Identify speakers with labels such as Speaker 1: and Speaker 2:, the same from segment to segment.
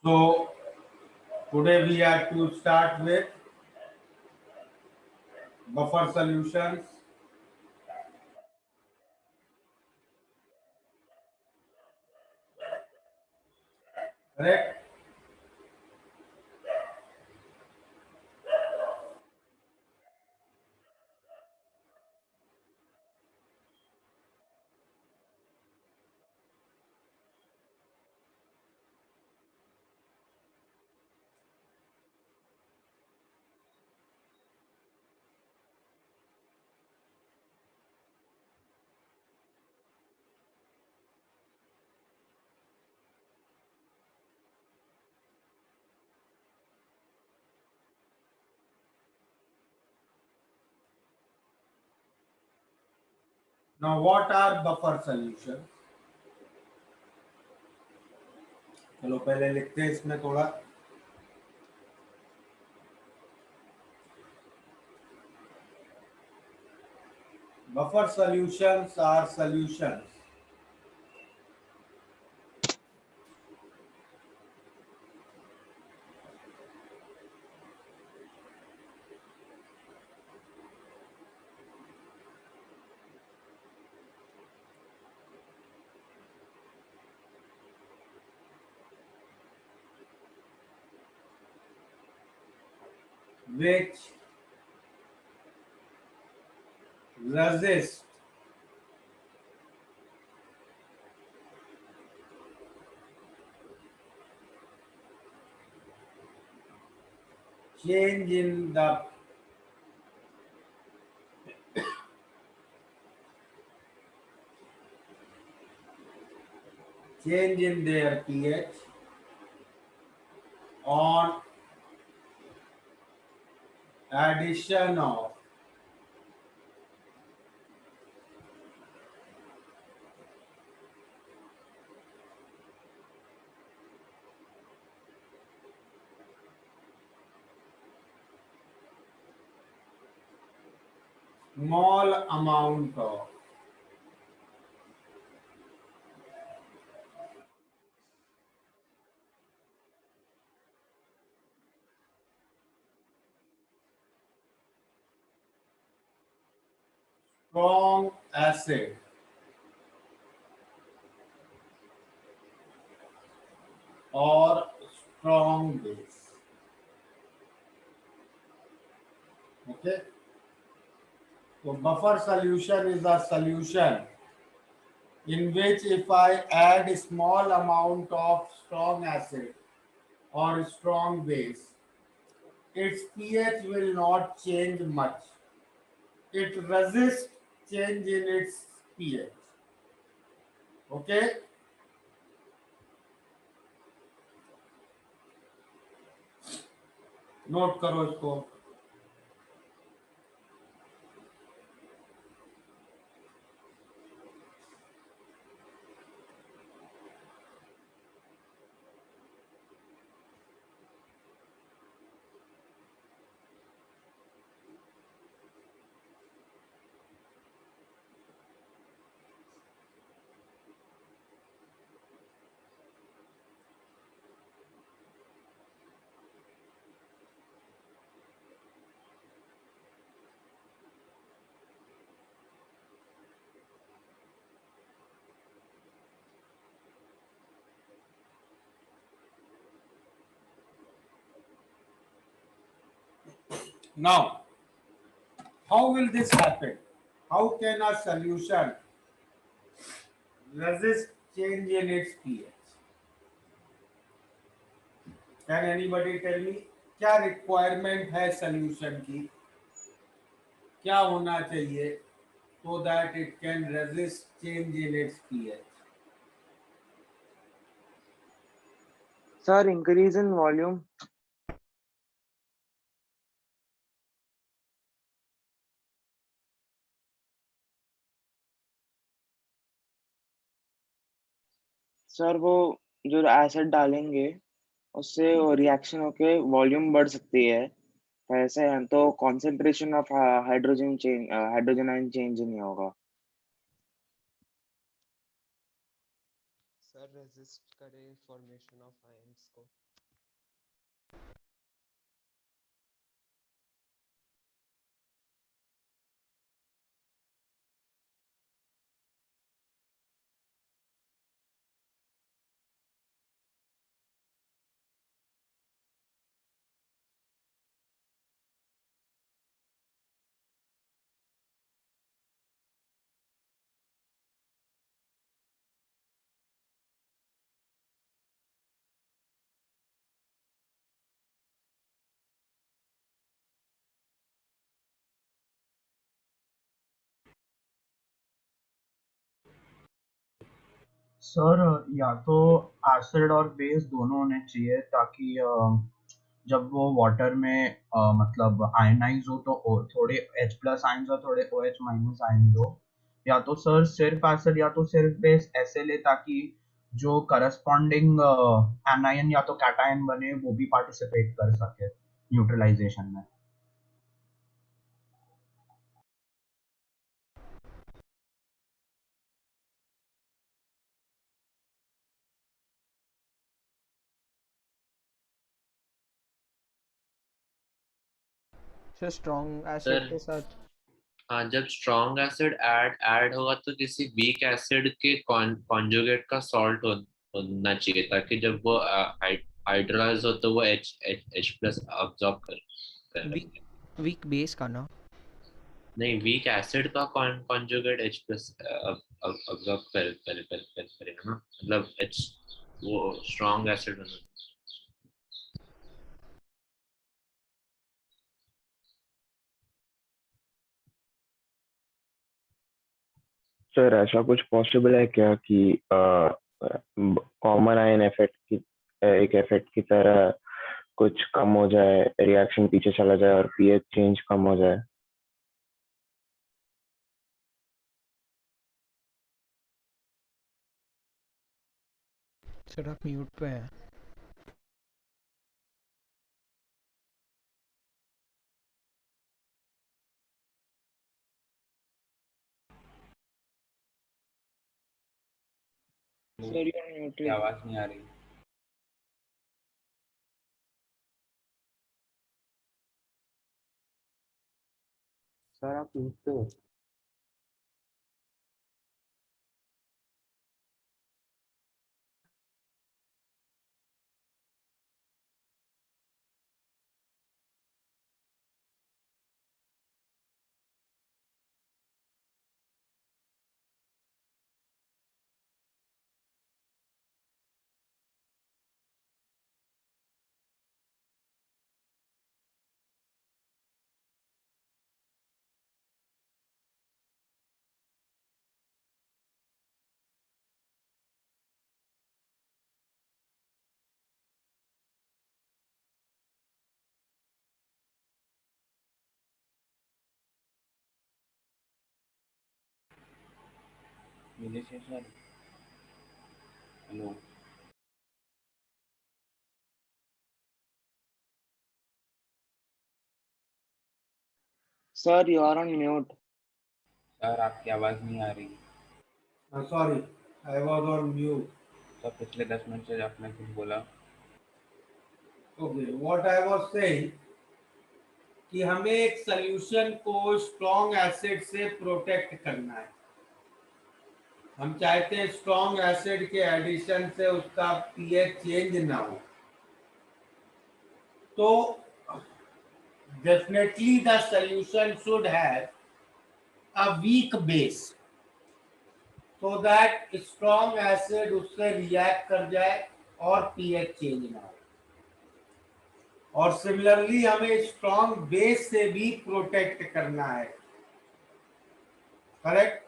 Speaker 1: So today we have to start with buffer solutions, correct? Now what are buffer solutions? चलो पहले लिखते हैं इसमें थोड़ा. Buffer solutions are solutions which resist change in the change in their pH on addition of small amount of strong acid or strong base. Okay. So buffer solution is a solution in which if I add a small amount of strong acid or strong base, its pH will not change much. It resists change in its pH. Okay. Note करो इसको. Now, how will this happen? How can a solution resist change in its pH? Can anybody tell me? क्या requirement है solution की? क्या होना चाहिए so that it can resist change in its pH?
Speaker 2: Sir, increase in volume. Sir वो जो acid डालेंगे उससे रिएक्शन होके वॉल्यूम बढ़ सकती है, ऐसे है तो concentration of hydrogen ion change नहीं होगा.
Speaker 3: सर रेजिस्ट करे फॉर्मेशन ऑफ आयंस को. सर या तो एसिड और बेस दोनों होने चाहिए ताकि जब वो वाटर में मतलब आयनाइज हो तो थोड़े H प्लस आयंस और थोड़े OH माइनस आयंस हो, या तो सर सिर्फ एसिड या तो सिर्फ बेस ऐसे ले ताकि जो करस्पॉन्डिंग एनायन या तो कैटायन बने वो भी पार्टिसिपेट कर सके न्यूट्रलाइजेशन में।
Speaker 4: सर स्ट्रॉन्ग एसिड
Speaker 5: सर
Speaker 4: के साथ।
Speaker 5: हाँ, जब स्ट्रॉन्ग एसिड ऐड ऐड होगा तो किसी वीक एसिड के कॉन्जुगेट का सॉल्ट होना चाहिए ताकि जब वो हाइड्रोलाइज हो तो वो एच प्लस अब्जॉर्ब
Speaker 4: वीक
Speaker 5: करेंगे।
Speaker 4: वीक बेस का ना।
Speaker 5: नहीं, वीक एसिड का कॉन्जुगेट एच प्लस अब्जॉर्ब करेगा ना, मतलब एच वो स्ट्रॉन्ग एसिड बना।
Speaker 2: सर ऐसा कुछ पॉसिबल है क्या कि कॉमन आयन इफेक्ट की एक इफेक्ट की तरह कुछ कम हो जाए, रिएक्शन पीछे चला जाए और पीएच चेंज कम हो जाए?
Speaker 4: सर आप म्यूट पे हैं।
Speaker 2: Sir you are muted.
Speaker 6: आवाज नहीं आ रही। सर आप म्यूट पे हो। Vijay sir, hello.
Speaker 2: Sir you are on mute.
Speaker 6: Sir आपकी आवाज नहीं आ रही।
Speaker 1: Sorry, I was on mute.
Speaker 6: Sir पिछले 10 मिनट से आपने कुछ बोला।
Speaker 1: Okay, what I was saying कि हमें एक सॉल्यूशन को स्ट्रॉन्ग एसिड से प्रोटेक्ट करना है। हम चाहते हैं स्ट्रॉन्ग एसिड के एडिशन से उसका पीएच चेंज ना हो, तो definitely the solution should have a weak base so that strong acid उससे रिएक्ट कर जाए और पीएच चेंज ना हो। और सिमिलरली हमें स्ट्रॉन्ग बेस से भी प्रोटेक्ट करना है, करेक्ट?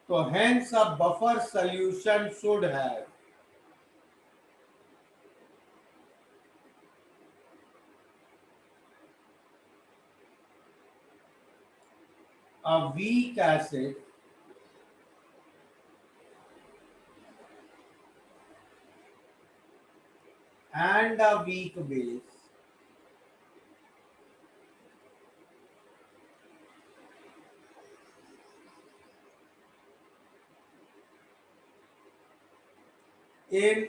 Speaker 1: तो hence a buffer solution should have a weak acid and a weak base in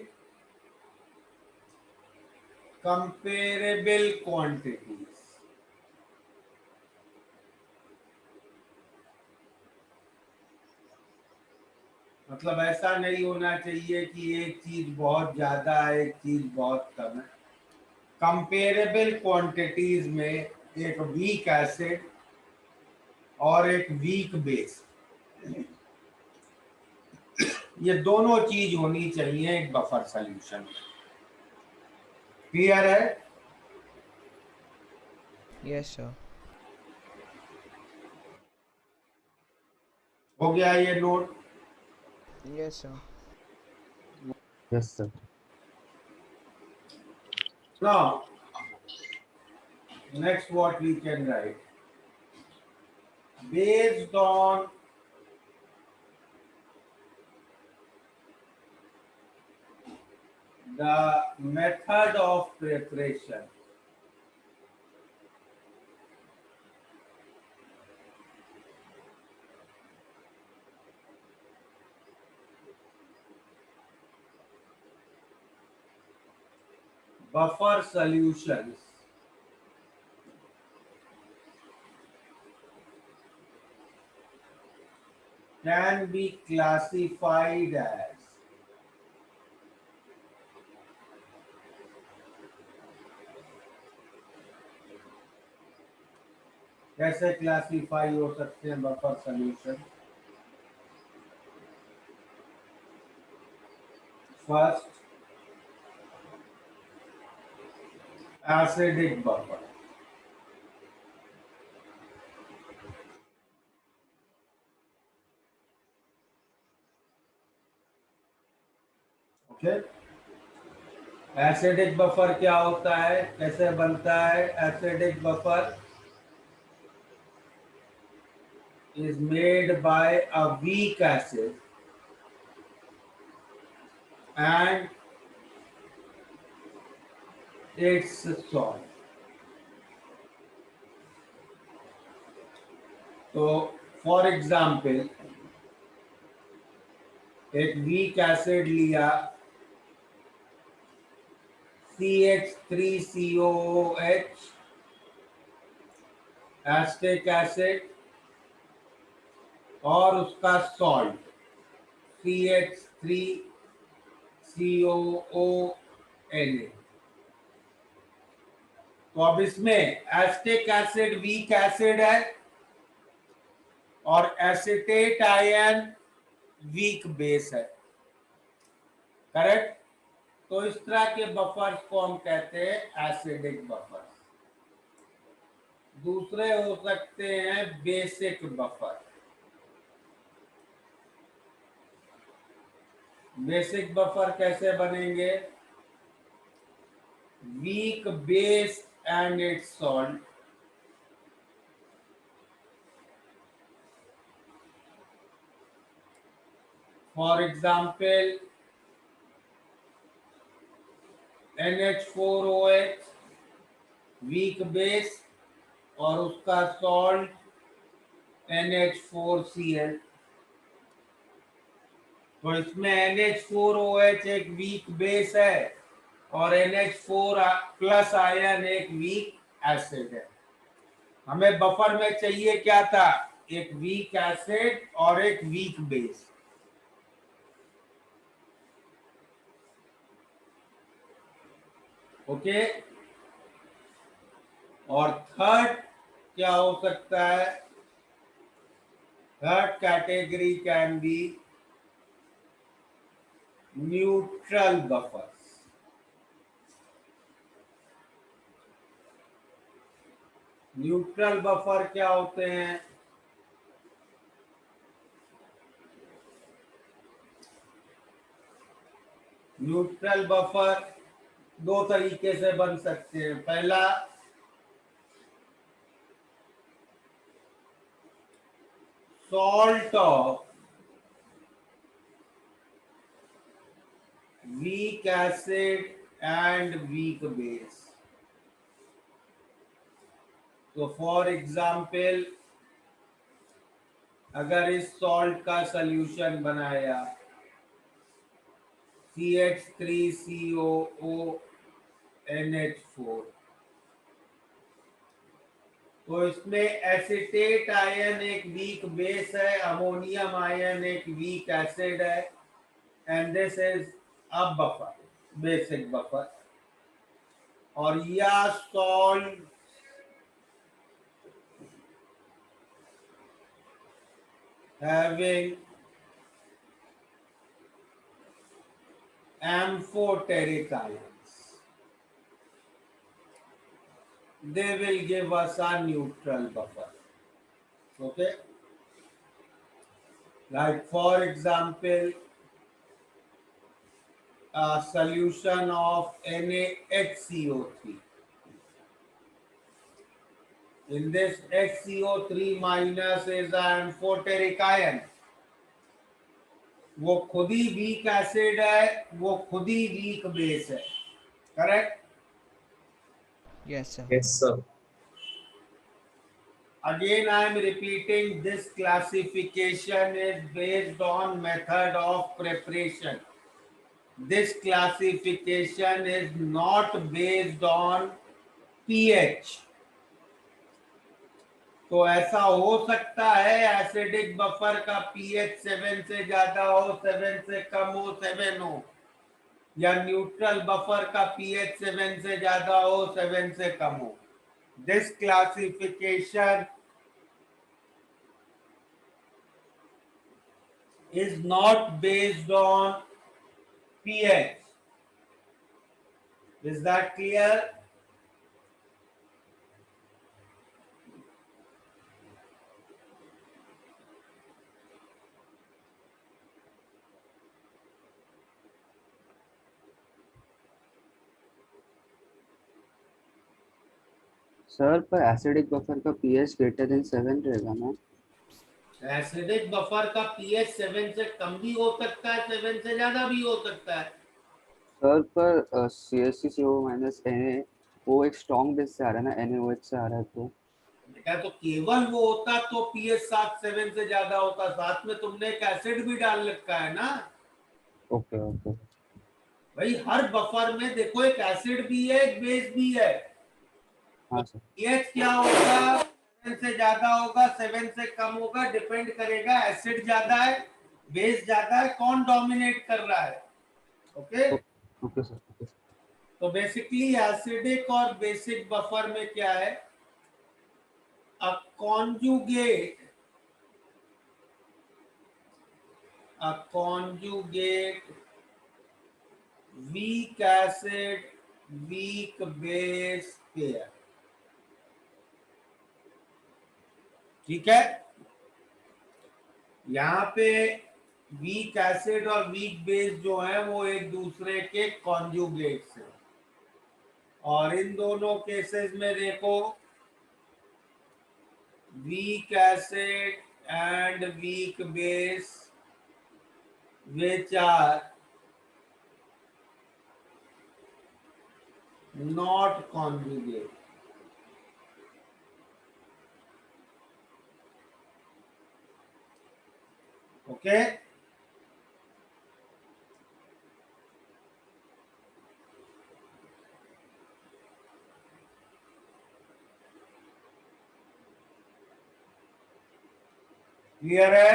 Speaker 1: comparable quantities, मतलब ऐसा नहीं होना चाहिए कि एक चीज बहुत ज्यादा है एक चीज बहुत कम है। कंपेरेबल क्वांटिटीज में एक वीक एसिड और एक वीक बेस, ये दोनों चीज होनी चाहिए एक बफर सॉल्यूशन में। क्लियर है?
Speaker 4: Yes, sir.
Speaker 1: हो गया ये note?
Speaker 4: Yes, sir.
Speaker 6: Yes sir.
Speaker 1: Now, next what we can write. Based on the method of preparation, buffer solutions can be classified as कैसे क्लासिफाई हो सकते हैं buffer solution? First, acidic buffer, okay. Acidic buffer क्या होता है, कैसे बनता है? Acidic buffer is made by a weak acid and its salt. तो फॉर एग्जाम्पल एक वीक एसिड लिया CH3COOH, एस्टिक एसिड, और उसका सॉल्ट CH3COONA। तो अब इसमें एस्टिक एसिड वीक एसिड है और एसिटेट आयन वीक बेस है, करेक्ट? तो इस तरह के बफर्स को हम कहते हैं एसिडिक बफर्स। दूसरे हो सकते हैं बेसिक बफर। बेसिक बफर कैसे बनेंगे? Weak base and it's salt, for example NH4OH weak base और उसका सॉल्ट NH4Cl। तो इसमें NH4OH एक वीक बेस है और NH4 प्लस आयन एक वीक एसिड है। हमें बफर में चाहिए क्या था? एक वीक एसिड और एक वीक बेस। ओके। और थर्ड क्या हो सकता है? Third category can be neutral buffers. Neutral buffer क्या होते हैं? न्यूट्रल बफर दो तरीके से बन सकते हैं। पहला, salt of weak acid and weak base. तो फॉर एग्जाम्पल अगर इस सॉल्ट का सॉल्यूशन बनाया CH3COOH NH4। तो इसमें एसिटेट आयन एक वीक बेस है, अमोनियम आयन एक वीक एसिड है, and this is a buffer, basic buffer. और या salt having amphoteric ions, they will give us a neutral buffer. Okay, like for example, a solution of NaHCO3. In this HCO3 minus is an amphoteric ion. वो खुद ही weak acid है, वो खुद ही week base है, correct?
Speaker 4: Yes, sir.
Speaker 6: Yes, sir.
Speaker 1: Again, I am repeating, this classification is based on method of preparation. This classification is not based on pH. तो ऐसा हो सकता है एसिडिक बफर का पीएच 7 से ज्यादा हो, 7 से कम हो, 7 हो, या न्यूट्रल बफर का पीएच 7 से ज्यादा हो, 7 से कम हो। This classification is not based on pH. Is that clear?
Speaker 6: Sir पर एसिडिक बफर का पीएच ग्रेटर देन 7 रहेगा ना?
Speaker 1: एसिडिक बफर का पीएच 7 से कम भी हो सकता है, 7 से ज्यादा भी हो सकता है।
Speaker 6: सर पर CH3CO माइनस Na वो एक स्ट्रॉन्ग बेस से आ रहा है ना, NaOH से आ रहा है तो
Speaker 1: बेटा तो केवल वो होता तो पीएच 7 से ज्यादा होता, साथ में तुमने एक एसिड भी डाल रखा है ना।
Speaker 6: Okay okay.
Speaker 1: भाई हर बफर में देखो एक एसिड भी है, एक बेस भी है।
Speaker 6: हाँ सर।
Speaker 1: पीएच क्या होगा, 7 से ज्यादा होगा, 7 से कम होगा, डिपेंड करेगा एसिड ज्यादा है, बेस ज्यादा है, कौन डोमिनेट कर रहा है। Okay
Speaker 6: okay sir, okay sir.
Speaker 1: तो बेसिकली एसिडिक और बेसिक बफर में क्या है, a conjugate weak acid weak base pair, ठीक है। यहाँ पे वीक एसिड और वीक बेस जो है वो एक दूसरे के कॉन्जुगेट्स हैं, और इन दोनों केसेस में देखो weak acid and weak base which are not conjugate. Okay, clear है?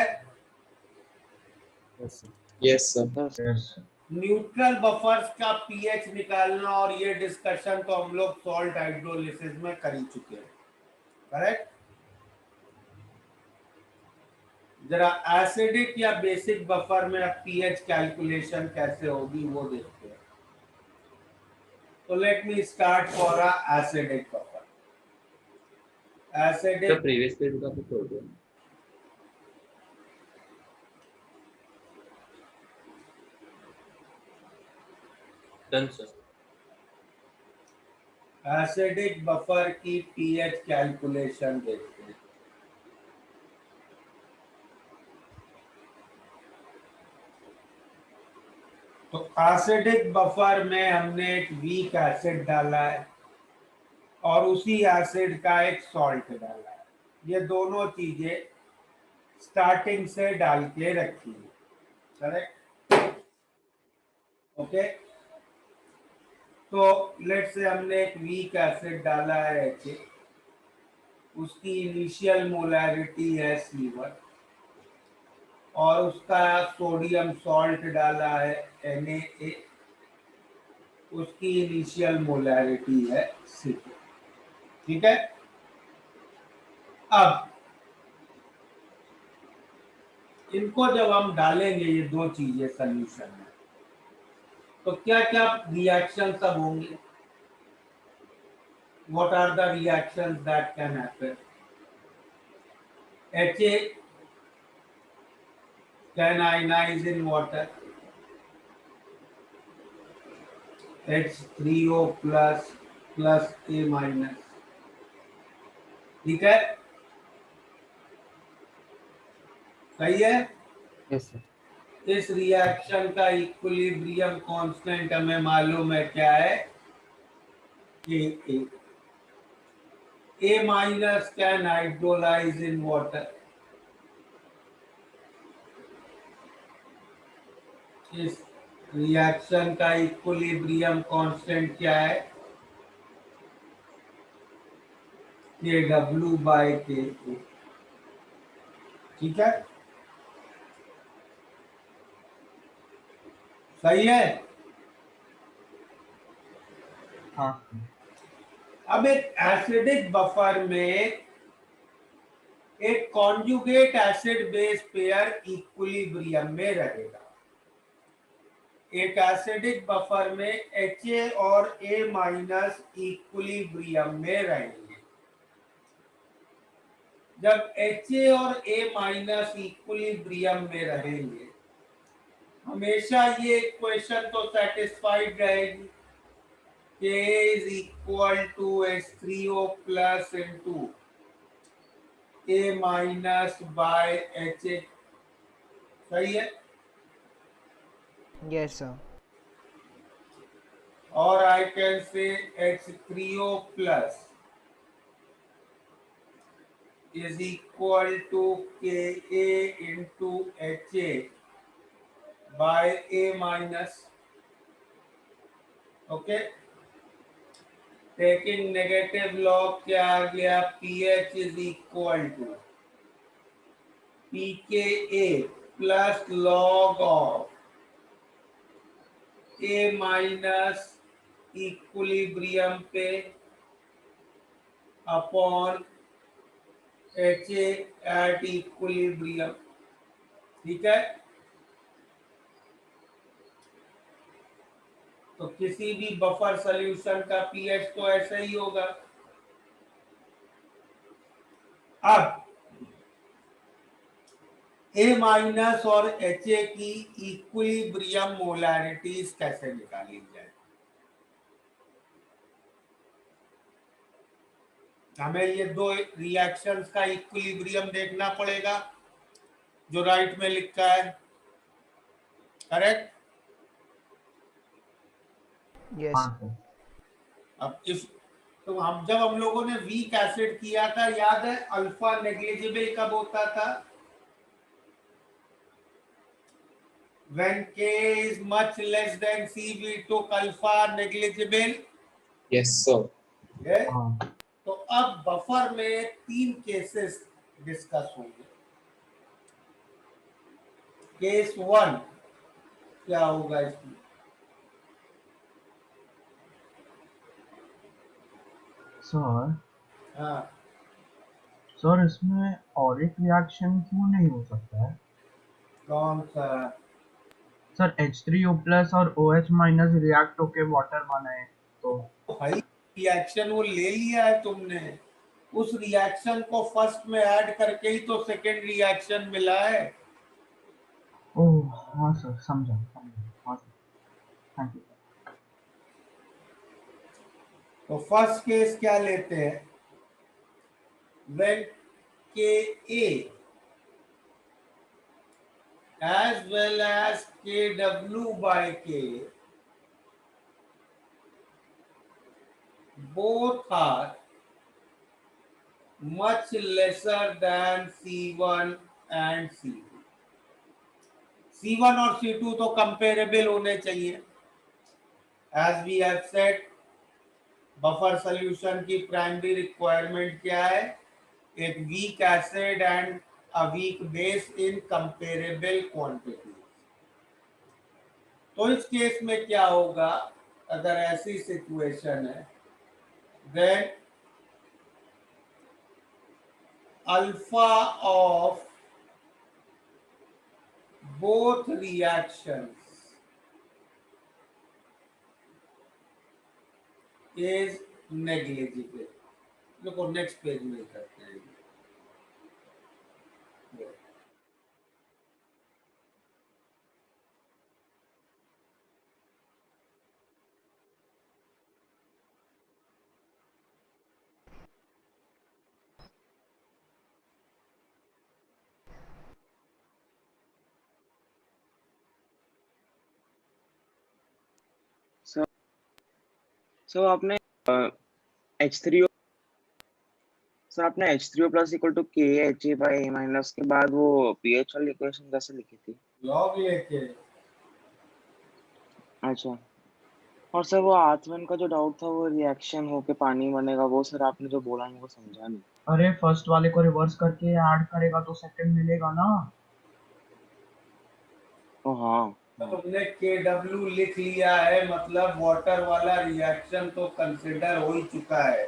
Speaker 6: Yes sir.
Speaker 5: Yes, sir.
Speaker 3: Yes.
Speaker 1: Neutral buffers का पीएच निकालना, और ये डिस्कशन तो हम लोग सॉल्ट हाइड्रोलिसिस में कर ही चुके हैं, करेक्ट? जरा एसिडिक या बेसिक बफर में अब पीएच कैलकुलेशन कैसे होगी वो देखते हैं। तो let me start for a acidic buffer.
Speaker 5: The
Speaker 1: acidic
Speaker 5: previous page का कुछ हो गया। Done, sir.
Speaker 1: एसिडिक बफर की पीएच कैलकुलेशन देखते हैं। तो एसिडिक बफर में हमने एक वीक एसिड डाला है और उसी एसिड का एक सॉल्ट डाला है, ये दोनों चीजें स्टार्टिंग से डाल के रखी है, करेक्ट? ओके, तो लेट से हमने एक वीक एसिड डाला है HA, उसकी इनिशियल मोलैरिटी है C1 और उसका सोडियम सॉल्ट डाला है NaA, उसकी इनिशियल मोलैरिटी है C2। ठीक है, अब इनको जब हम डालेंगे ये दो चीजें सॉल्यूशन में, तो क्या क्या रिएक्शन सब होंगे? What are the reactions that can happen? HA can ionize in water. H3O plus plus A minus. ठीक है, सही है।
Speaker 6: Yes sir.
Speaker 1: इस रिएक्शन का इक्विलिब्रियम कांस्टेंट हमें मालूम है क्या है, Ka. A minus can hydrolyze in water. इस रिएक्शन का इक्विलिब्रियम कांस्टेंट क्या है, Kw by Ka। ठीक है, सही है।
Speaker 3: हाँ
Speaker 1: अब एक एसिडिक बफर में एक conjugate acid base pair equilibrium में रहेगा। एक एसिडिक बफर में HA और A माइनस इक्विलिब्रियम में रहेंगे। जब HA और A माइनस इक्विलिब्रियम में रहेंगे, हमेशा ये इक्वेशन तो सेटिस्फाइड रहेगी, K is equal to H3O plus into A minus by HA। सही है।
Speaker 4: Yes, sir.
Speaker 1: और I can say H3O plus is equal to Ka into HA by A minus। Okay, taking negative log क्या आ गया, pH is equal to pKa plus log of A minus equilibrium पे upon HA at equilibrium. ठीक है, तो किसी भी buffer solution का pH तो ऐसा ही होगा। अब A माइनस और HA की इक्विलिब्रियम मोलैरिटीज कैसे निकाली जाए? हमें ये दो रिएक्शंस का इक्विलिब्रियम देखना पड़ेगा जो राइट में लिखा है, करेक्ट?
Speaker 4: Yes.
Speaker 3: हाँ सर।
Speaker 1: अब इस तो जब हम लोगों ने वीक एसिड किया था, याद है अल्फा नेग्लिजिबल कब होता था? When K is much less than C, we took alpha negligible।
Speaker 7: Yes, sir.
Speaker 1: है?
Speaker 3: हाँ
Speaker 1: तो अब बफर में तीन केसेस डिस्कस होंगे। केस 1 क्या होगा इसमें?
Speaker 3: सर।
Speaker 1: हाँ,
Speaker 3: सर इसमें ऑरिक रिएक्शन क्यों नहीं हो सकता है?
Speaker 1: कौन सा?
Speaker 3: सर H3O प्लस और OH माइनस रिएक्ट होके वाटर बनाए तो
Speaker 1: भाई रिएक्शन वो ले लिया है तुमने, उस रिएक्शन को फर्स्ट में ऐड करके ही तो सेकेंड रिएक्शन मिला है।
Speaker 3: ओह हाँ सर, समझा समझा। हाँ सर, थैंक यू।
Speaker 1: तो फर्स्ट केस क्या लेते हैं, when Ka as well as Kw by K both are much lesser than C1 and C2। C1 और C2 तो कंपेरेबल होने चाहिए, as we have said, buffer solution की प्राइमरी रिक्वायरमेंट क्या है? एक weak acid and a weak base in comparable quantity. तो इस केस में क्या होगा, अगर ऐसी सिचुएशन है, then alpha of both reactions is negligible। देखो नेक्स्ट पेज में करते हैं।
Speaker 2: सर सर आपने H3O सर आपने H3O प्लस इक्वल टू के H A by A minus के बाद वो पीएच वाली इक्वेशन कैसे लिखी थी?
Speaker 1: लॉग लेके।
Speaker 2: अच्छा, और सर वो आचमन का जो डाउट था, वो रिएक्शन होके पानी बनेगा, वो सर आपने जो बोला मेरे को समझा नहीं।
Speaker 3: अरे फर्स्ट वाले को रिवर्स करके ऐड करेगा तो सेकंड मिलेगा ना।
Speaker 2: ओ हाँ
Speaker 1: तो तुमने KW लिख लिया है, मतलब वाटर वाला रिएक्शन तो कंसिडर हो ही चुका है।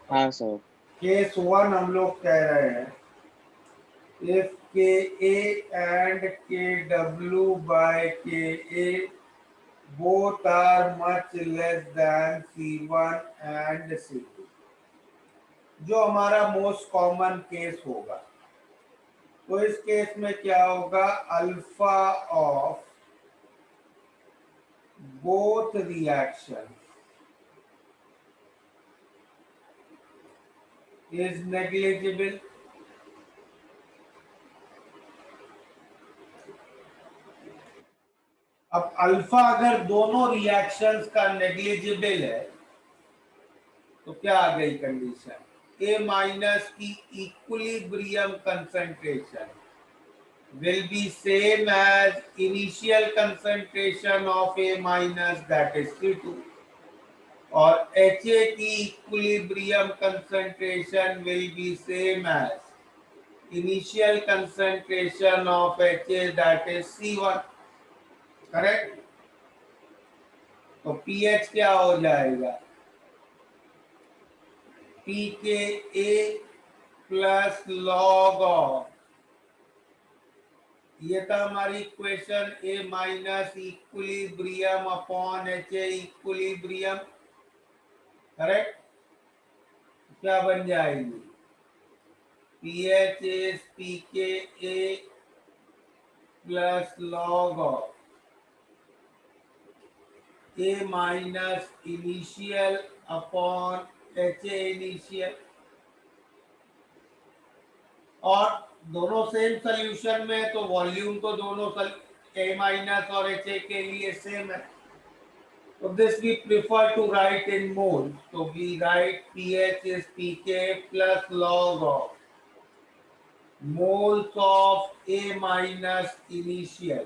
Speaker 2: हाँ सर।
Speaker 1: केस 1 हम लोग कह रहे हैं, if KA and KW by KA both are much less than C1 and C2, जो हमारा मोस्ट कॉमन केस होगा। तो इस केस में क्या होगा, alpha of both reaction is negligible. अब अल्फा अगर दोनों रिएक्शंस का नेग्लिजिबल है तो क्या आ गई कंडीशन, ए माइनस की equilibrium concentration will be same as initial concentration of A minus, that is C2, और HA की equilibrium concentration will be same as initial concentration of HA, that is C1, correct. तो pH क्या हो जाएगा, pKa plus log of, ये था हमारी equation, A minus equilibrium upon H A equilibrium, correct. क्या बन जाएगी, P H is P K A plus log of A minus initial upon H A initial, और दोनों सेम सोल्यूशन में, तो वॉल्यूम तो दोनों ए माइनस और एच ए के लिए सेम है। So this we prefer to write in moles. So we write pH is pK plus log of moles of A minus initial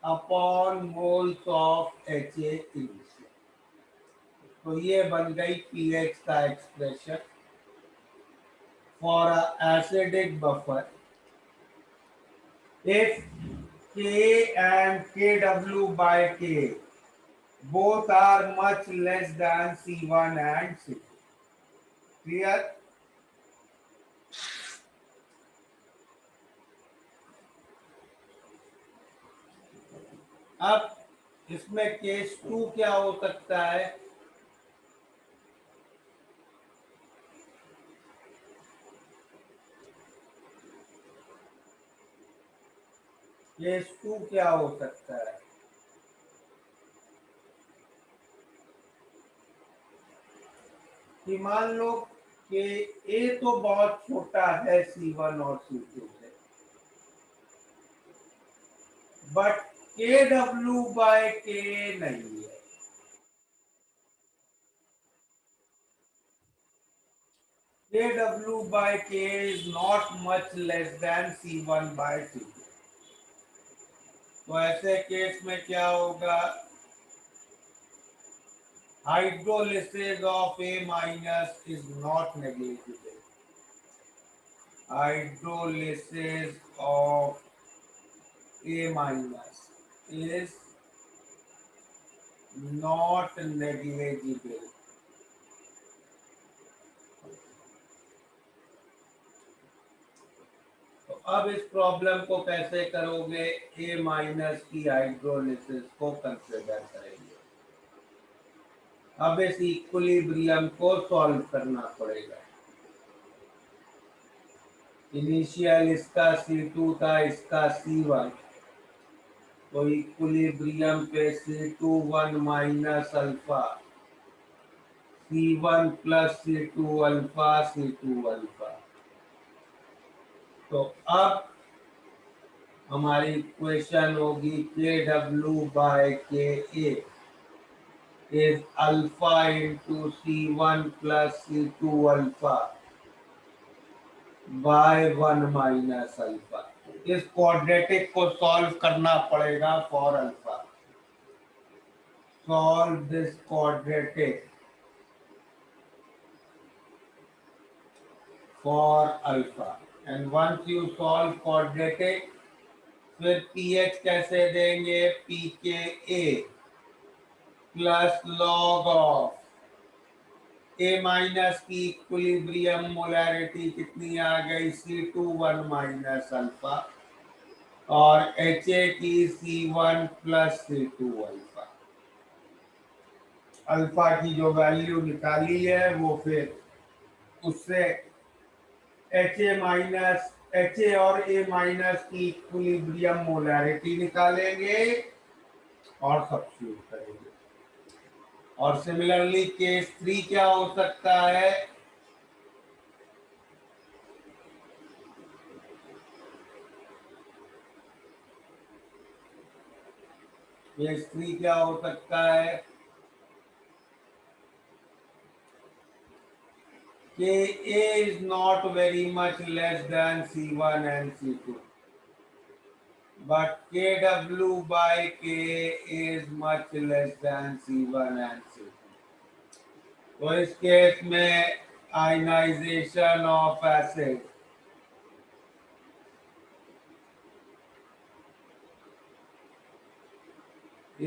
Speaker 1: upon moles of HA initial. तो ये बन गई pH का expression for a acidic buffer if K and KW by K both are much less than C1 and C2. Clear? अब इसमें case 2 क्या हो सकता है, केस 2 क्या हो सकता है, कि मान लो कि ए तो बहुत छोटा है C1 और C2 से, बट KW बाय K नहीं है। KW by K is not much less than C1 by C2। तो ऐसे केस में क्या होगा, hydrolysis of A minus is not negligible, hydrolysis of A minus is not negligible. तो अब इस प्रॉब्लम को कैसे करोगे, A माइनस की हाइड्रोलिसिस को कंसिडर करेंगे। अब इस इक्विलिब्रियम को सॉल्व करना पड़ेगा। इनिशियल इसका C2 था, इसका C1, तो इक्विलिब्रियम पे C2 1 minus alpha, C1 plus C2 alpha, C2 alpha. तो अब हमारी इक्वेशन होगी KW by KA is alpha into C1 plus C2 alpha by 1 minus alpha. इस क्वाड्रेटिक को सॉल्व करना पड़ेगा for alpha. Solve this quadratic for alpha and once you solve quadratic, फिर pH कैसे देंगे, pKa plus log of A minus की equilibrium molarity कितनी आ गई, C2 1 माइनस अल्फा, और HA की C1 plus C2 alpha. Alpha की जो वैल्यू निकाली है वो फिर उससे HA और A माइनस की इक्विलिब्रियम मोलैरिटी निकालेंगे और सब्स्टिट्यूट करेंगे। और सिमिलरली केस 3 क्या हो सकता है, केस 3 क्या हो सकता है, Ka is not very much less than C1 and C2, but Kw by Ka is much less than C1 and C2. तो इस केस में ionisation of acid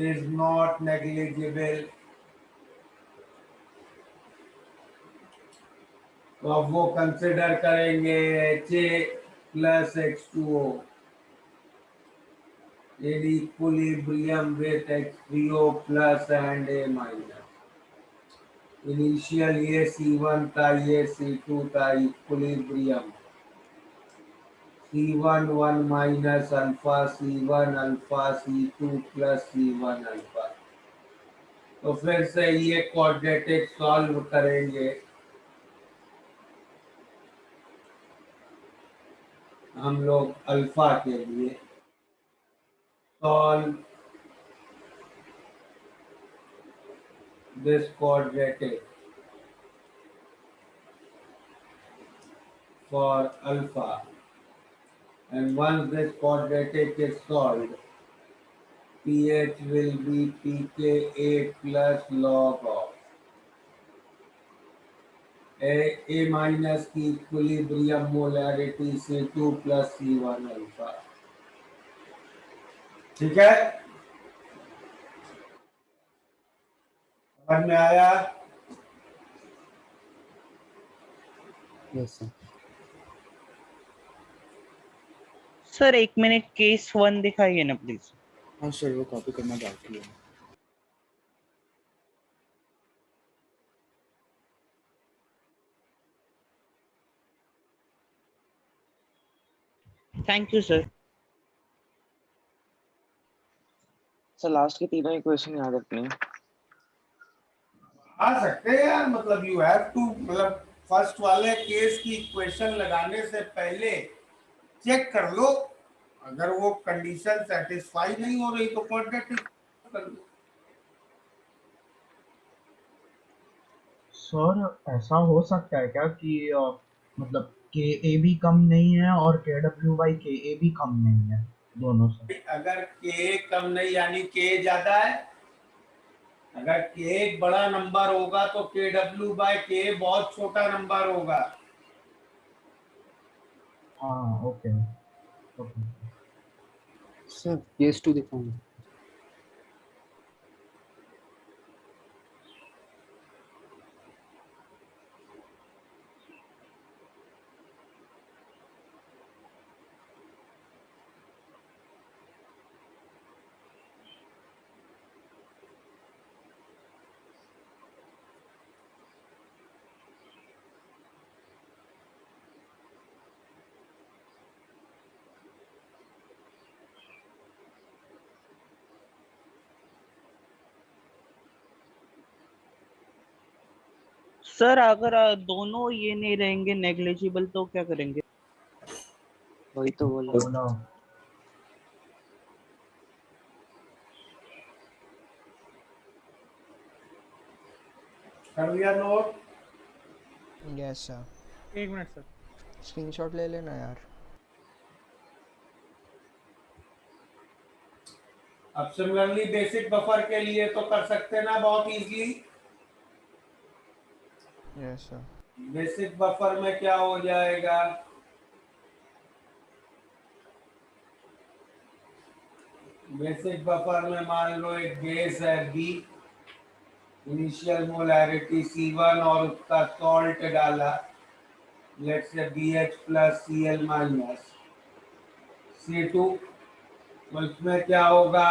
Speaker 1: is not negligible। तो अब वो कंसिडर करेंगे Ha plus H2O in equilibrium with H3O plus and A minus। Initial ये C1 था, ये C2 था, equilibrium C1 1 minus alpha, C1 alpha, C2 plus C1 alpha. तो फिर से ये क्वाड्रेटिक सॉल्व करेंगे हम लोग अल्फा के लिए। Solve this quadratic for alpha and once this quadratic is solved, pH will be pKa plus log of A minus की equilibrium molarity C2 plus C1 alpha. ठीक है, समझ में आया?
Speaker 6: Yes sir.
Speaker 7: Sir 1 minute, case 1 दिखाइए ना please.
Speaker 3: हाँ sir, वो कॉपी करना बाकी है।
Speaker 7: Thank you sir.
Speaker 2: Sir last के तीनों इक्वेशन याद रखनी है।
Speaker 1: आ सकते हैं यार, मतलब यू हैव टू, मतलब फर्स्ट वाले केस की इक्वेशन लगाने से पहले चेक कर लो, अगर वो कंडीशन सेटिस्फाई नहीं हो रही तो क्वाड्रेटिक कर लो।
Speaker 3: सर ऐसा हो सकता है क्या कि मतलब के ए भी कम नहीं है और के डब्ल्यू बाई के ए भी कम नहीं है, दोनों से।
Speaker 1: अगर के कम नहीं यानी के ज्यादा है, अगर के एक बड़ा नंबर होगा तो के डब्ल्यू बाय के बहुत छोटा नंबर होगा।
Speaker 3: हाँ ओके ओके।
Speaker 6: सर केस 2 दिखाऊंगा।
Speaker 7: सर अगर दोनों ये नहीं रहेंगे नेग्लिजिबल तो क्या करेंगे?
Speaker 6: वही तो बोल रहा हूँ।
Speaker 3: बोला
Speaker 1: कर लिया नोट?
Speaker 4: Yes sir.
Speaker 8: एक मिनट सर।
Speaker 4: स्क्रीनशॉट ले लेना यार।
Speaker 1: अब सिमिलरली बेसिक बफर के लिए तो कर सकते ना बहुत easily.
Speaker 4: Yes sir.
Speaker 1: Basic buffer में क्या हो जाएगा? बेसिक बफर में मान लो एक बेस है बी, इनिशियल मोलैरिटी C1 और उसका सॉल्ट डाला, let's say BH plus Cl minus C2, तो इसमें क्या होगा?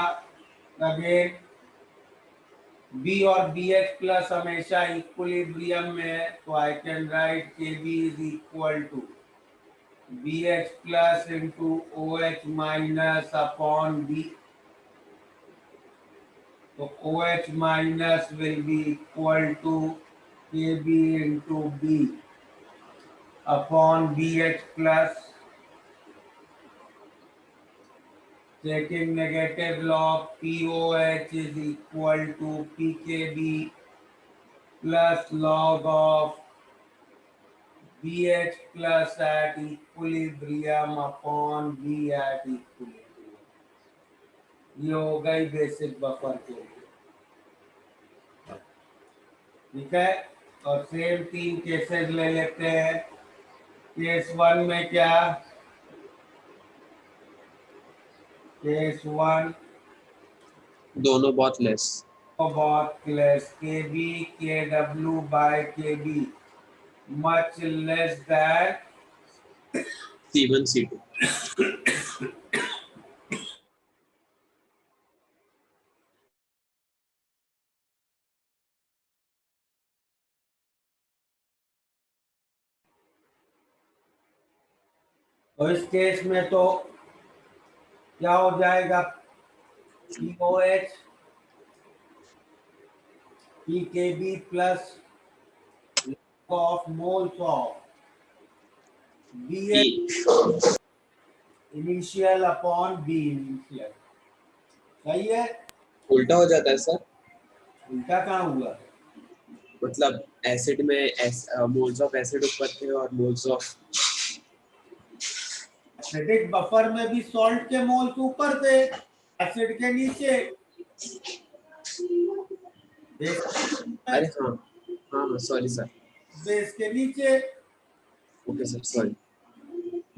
Speaker 1: अगेन बी और BH प्लस हमेशा इक्विलिब्रियम में है, तो I can write KB is equal to BH plus into OH minus upon B, तो OH minus will be equal to KB into B upon BH plus, taking negative log POH is equal to PKB plus log of BH plus at equilibrium upon B at equilibrium। ये हो गई basic buffer के लिए, ठीक है। और same 3 cases ले लेते हैं। केस 1 में क्या? केस 1
Speaker 5: दोनों बहुत लेस।
Speaker 1: बहुत less, KB KW by KB much less than
Speaker 5: C1 C2।
Speaker 1: तो इस केस में तो क्या हो जाएगा? POH PKB plus log of moles of BH initial upon B initial। सही है?
Speaker 5: उल्टा हो जाता है सर।
Speaker 1: उल्टा कहाँ हुआ?
Speaker 5: मतलब एसिड में मोल्स ऑफ एसिड ऊपर थे और मोल्स ऑफ
Speaker 1: एसिडिक बफर में भी सॉल्ट के मोल्स ऊपर थे, एसिड के नीचे।
Speaker 5: अरे हाँ हाँ हाँ सॉरी सर।
Speaker 1: बेस के नीचे।
Speaker 5: Okay sir sorry.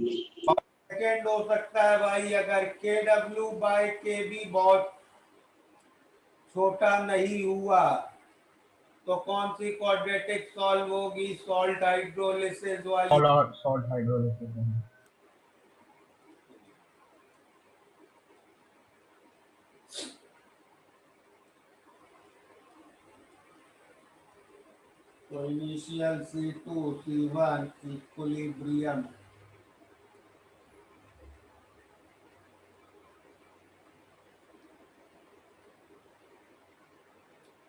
Speaker 1: सेकेंड हो सकता है भाई, अगर KW बाय KB बहुत छोटा नहीं हुआ तो कौन सी क्वाड्रेटिक सॉल्व होगी? सॉल्ट हाइड्रोलिसिस वाली।
Speaker 3: Salt hydrolysis.
Speaker 1: तो initial C2 C1 equilibrium,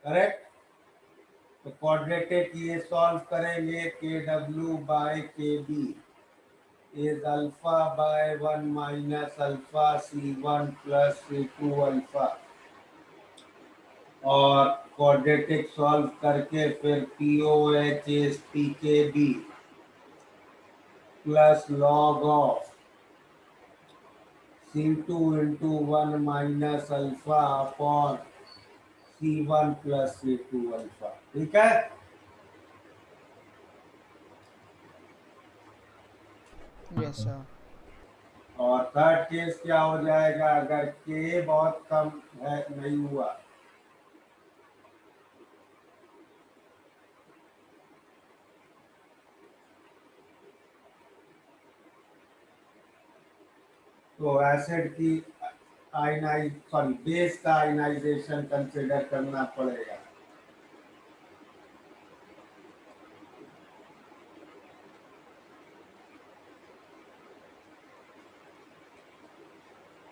Speaker 1: correct. तो क्वाड्रेटिक ये सॉल्व करेंगे, KW by KB is alpha by 1 minus alpha C1 plus C2 alpha, और क्वाड्रेटिक सॉल्व करके फिर POH is PKB plus log of C2 into 1 minus alpha upon C1 plus C2 alpha. ठीक है,
Speaker 4: yes sir.
Speaker 1: और third case क्या हो जाएगा, अगर के बहुत कम है, नहीं हुआ, तो एसिड की बेस का आयनाइजेशन कंसिडर करना पड़ेगा।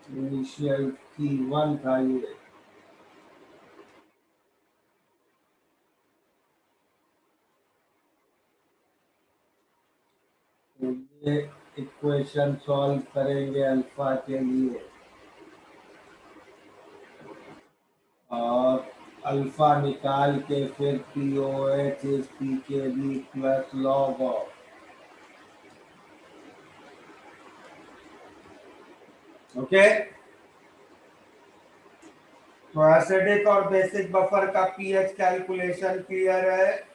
Speaker 1: इनिशियल C1 था ये, तो ये इक्वेशन सॉल्व करेंगे अल्फा के लिए, और अल्फा निकाल के फिर POH is PKB plus log of, okay. तो एसिडिक और बेसिक बफर का पीएच कैलकुलेशन क्लियर है?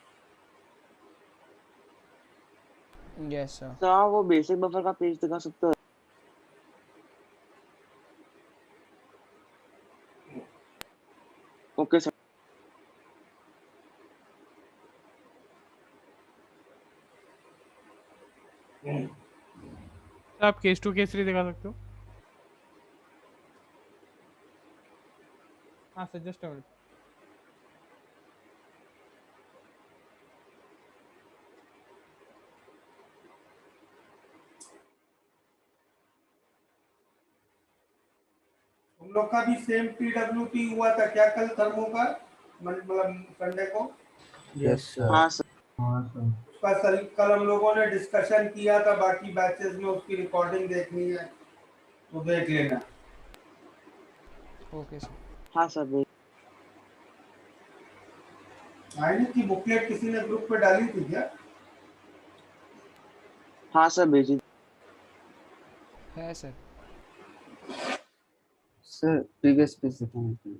Speaker 4: Yes sir.
Speaker 2: तो हाँ, वो बेसिक बफर का पेज दिखा सकते हो? Okay sir.
Speaker 8: आप केस 2 केस 3 दिखा सकते हो? हाँ सर, जस्ट मिनट।
Speaker 1: तुम लोग का भी सेम PWT हुआ था क्या कल थर्मो का, मतलब संडे को?
Speaker 6: Yes sir.
Speaker 2: हाँ सर।
Speaker 3: हाँ सर।
Speaker 1: उसका कल हम लोगों ने डिस्कशन किया था, बाकी बैचेस में उसकी रिकॉर्डिंग देखनी है तो देख लेना।
Speaker 4: Okay sir.
Speaker 2: हाँ सर भाई।
Speaker 1: आईनी की बुकलेट किसी ने ग्रुप पे डाली थी क्या?
Speaker 2: हाँ सर भेजी।
Speaker 4: है सर।
Speaker 6: सर प्रीवियस पेज दिखाना है।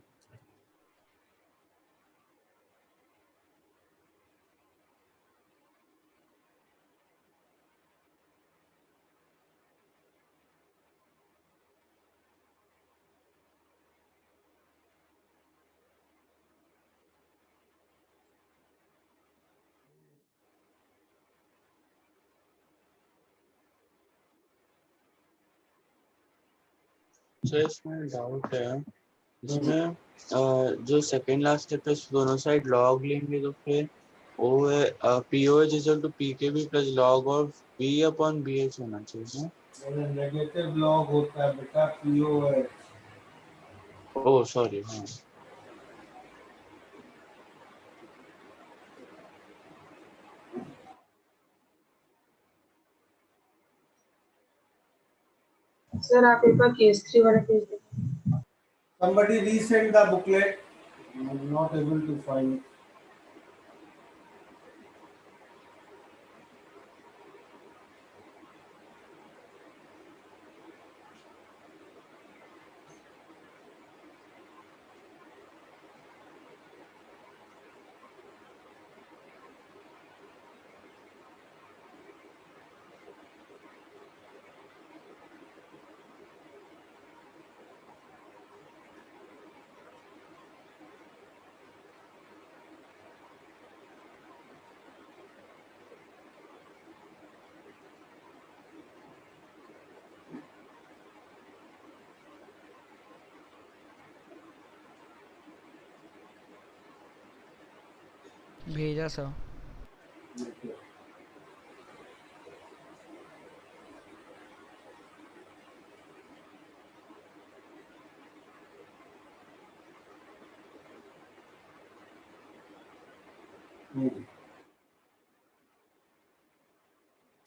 Speaker 9: सर इसमें डाउट है, इसमें जो सेकेंड लास्ट स्टेप है दोनों साइड लॉग लेंगे तो फिर वो है POH equal to PKB plus log of B upon BH होना चाहिए।
Speaker 1: नेगेटिव लॉग होता है बेटा POH।
Speaker 9: ओह सॉरी, हाँ।
Speaker 10: सर आप एक बार केस 3 वाला पेज देखिए।
Speaker 1: Somebody resend the booklet. I'm not able to find.
Speaker 4: भेजा सर।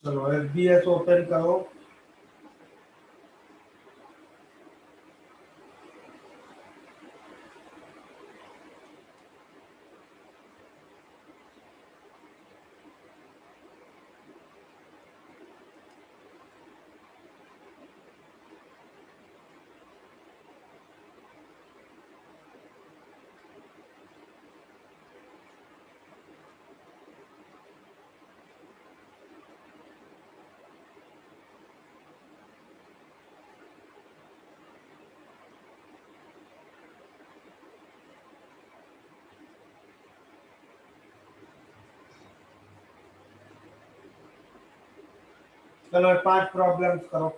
Speaker 1: चलो FBS ओपन करो। चलो 5 प्रॉब्लम्स करो।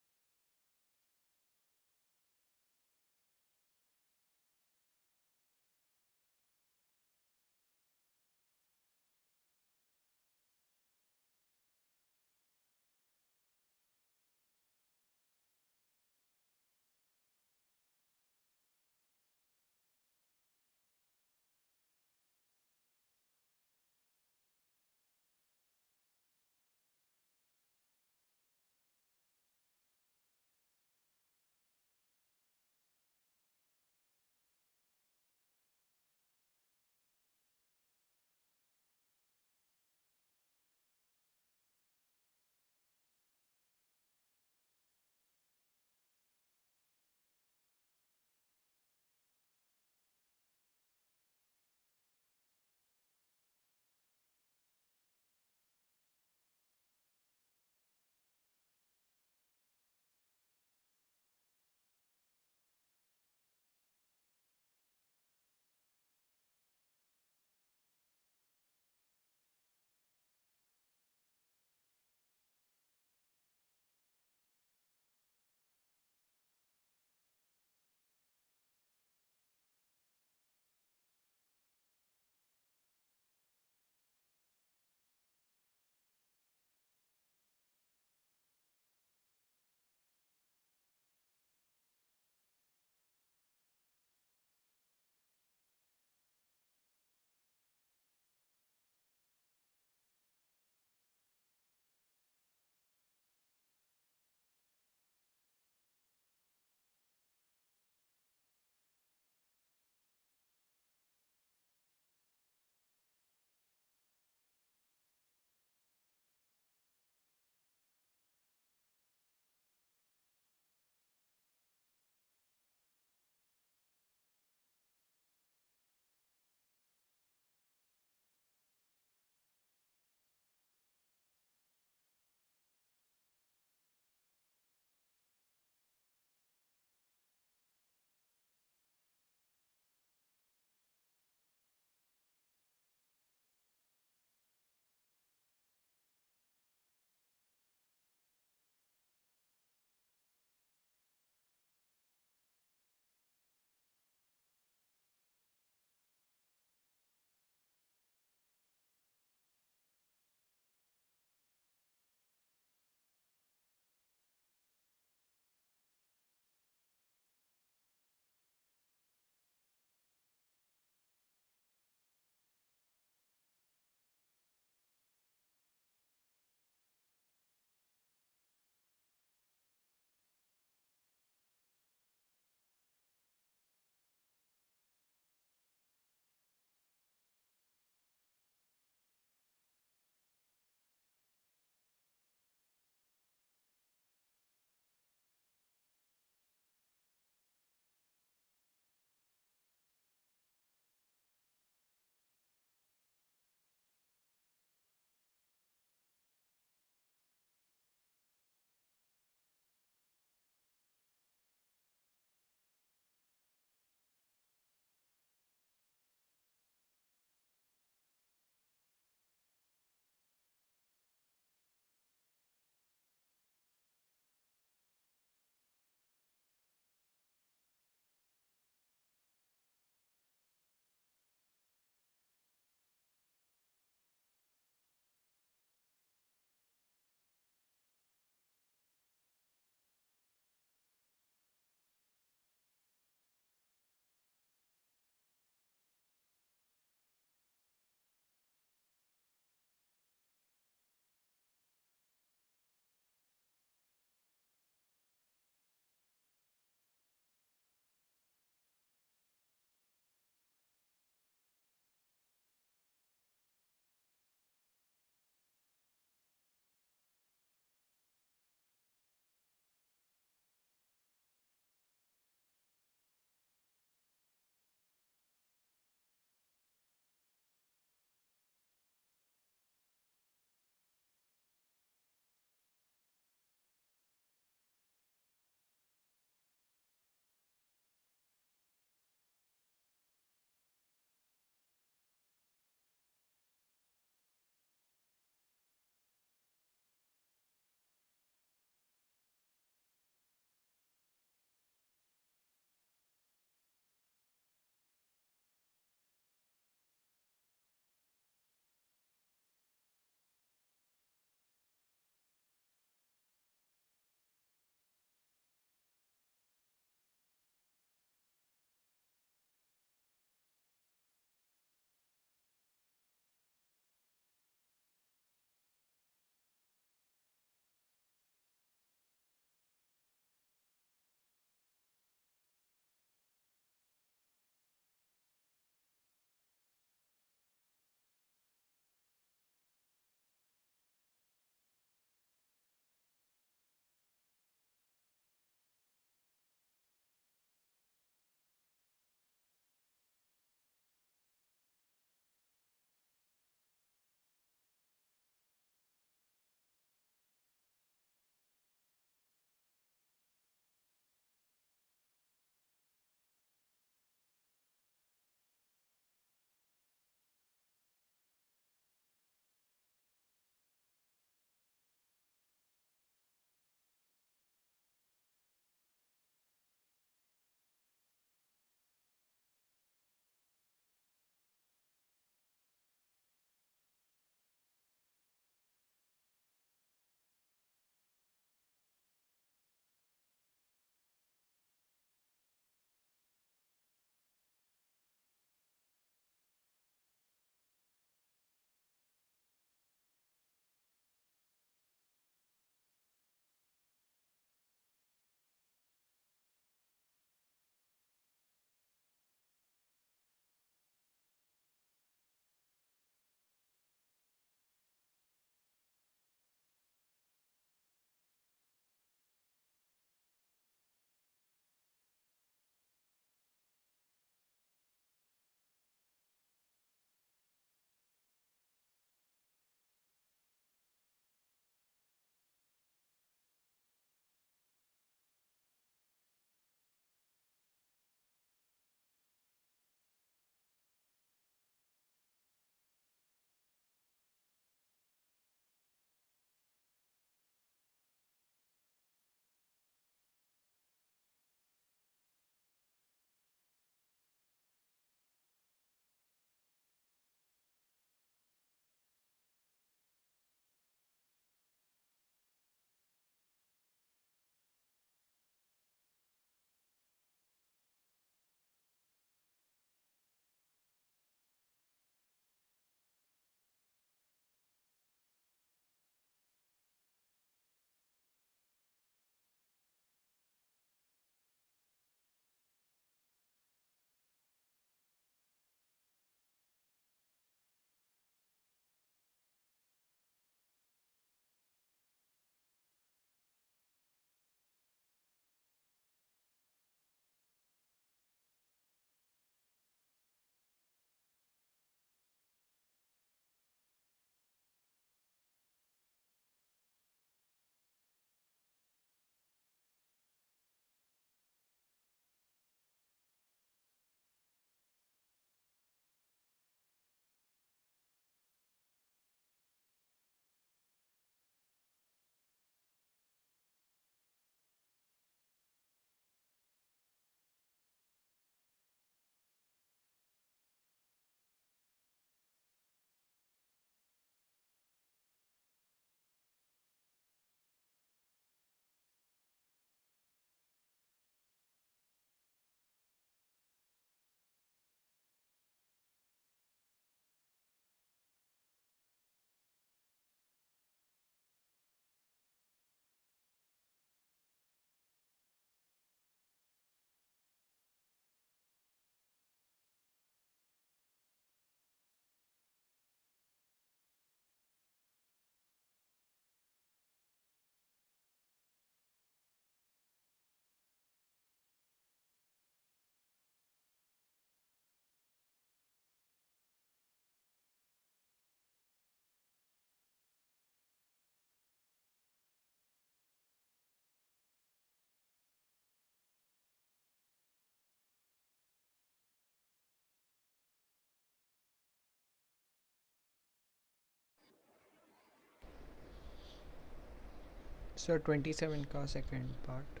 Speaker 4: सर 27 का second part.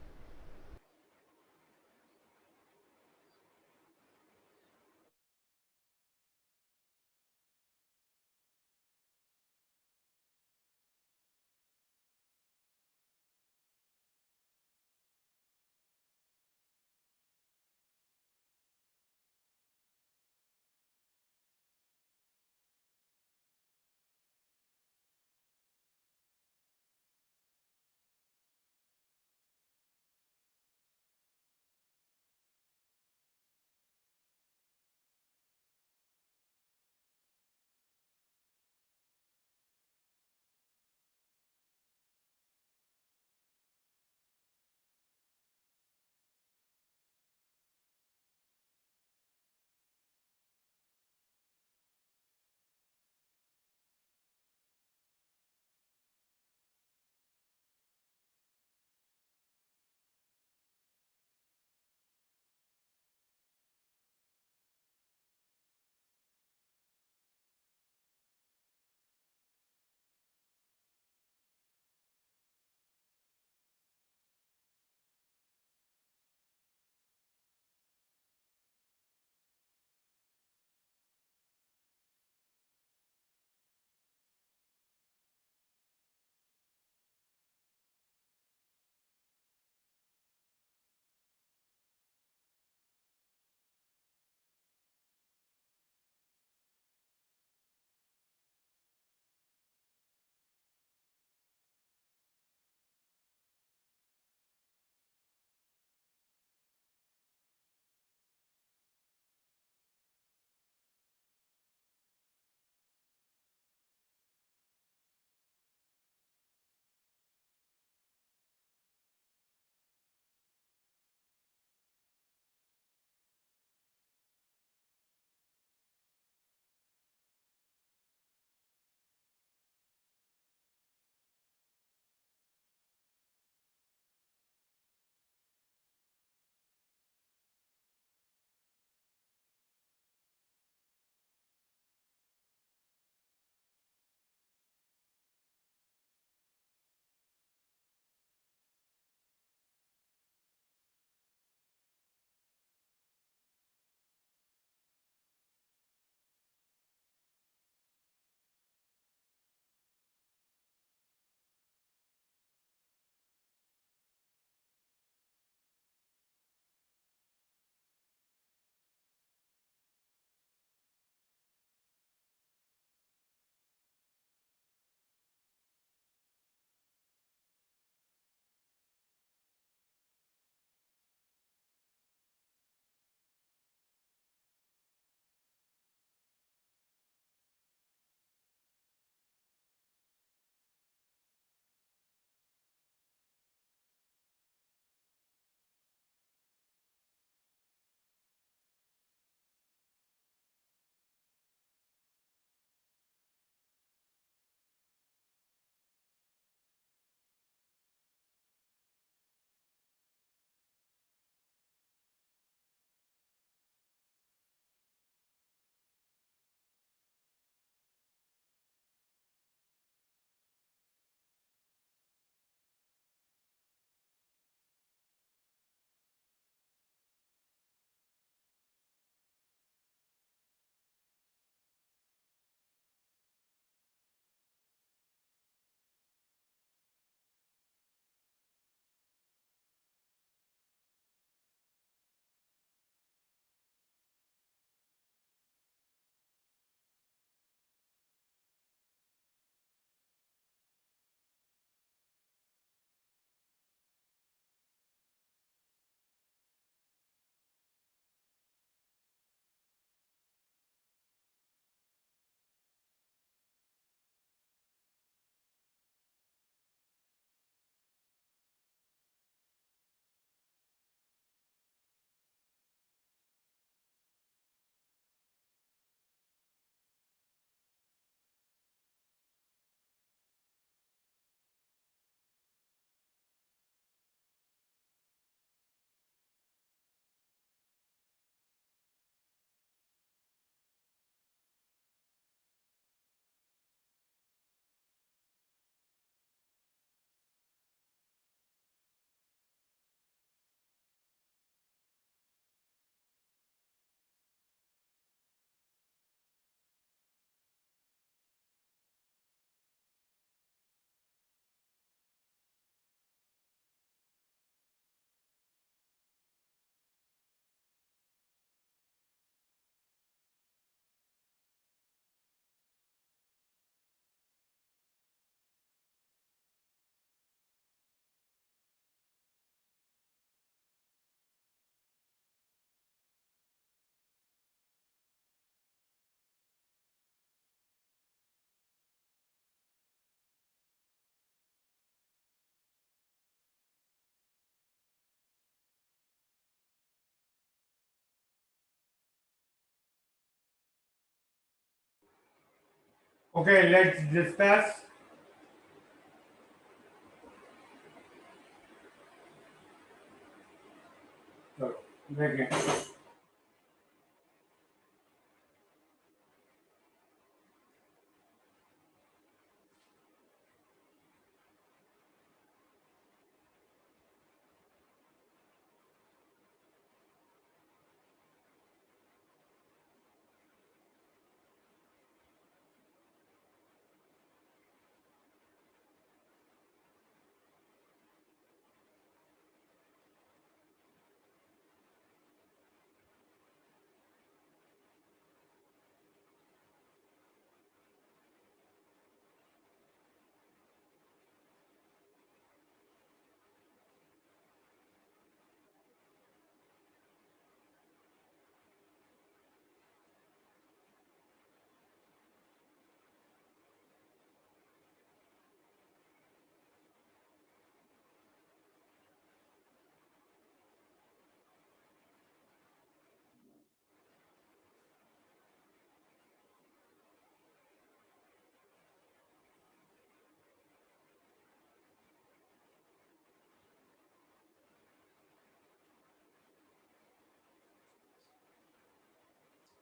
Speaker 1: Okay, let's discuss. चलो देखें.